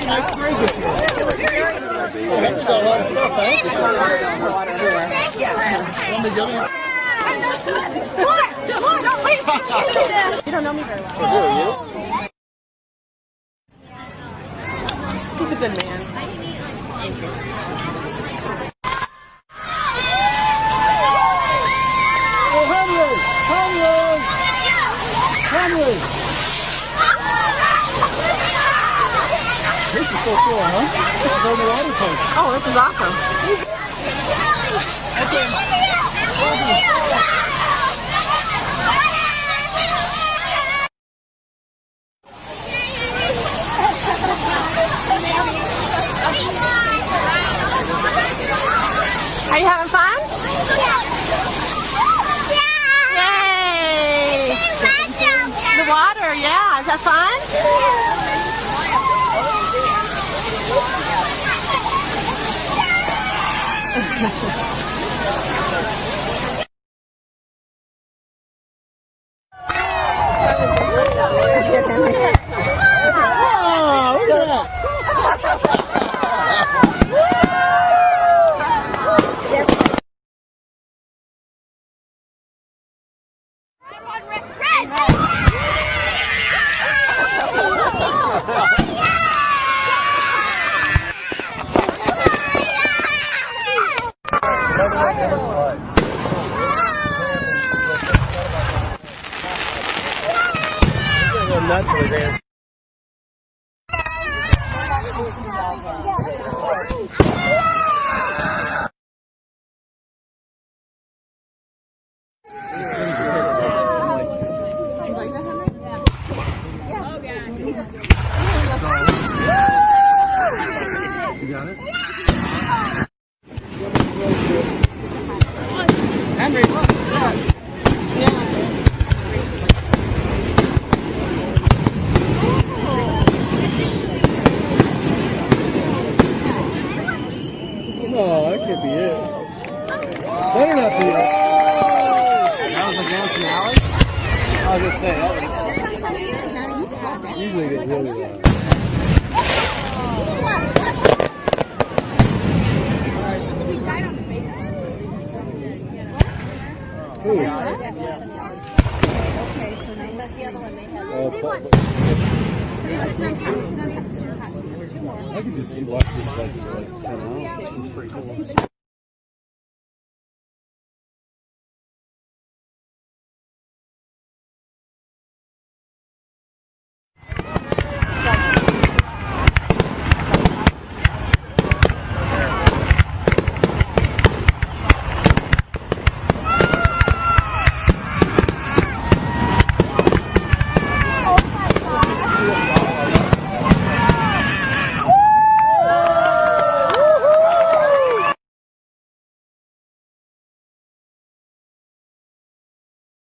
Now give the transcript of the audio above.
Nice parade this year. I think we got a lot of stuff, eh? You don't know me very well. Who are you? He's a good man. Oh, Henry! Henry! This is so cool, huh? This is over the water tank. Oh, this is awesome. Are you having fun? Yay! The water, yeah. Is that fun? Nuts for this. You got it? Henry, look, what's that? No, that could be it. Better not be it. That was against an alley? I was going to say, that was... Usually get really loud. Ooh. Okay, so now that's the other one they have. I could just watch this like 10 hours. It's pretty cool.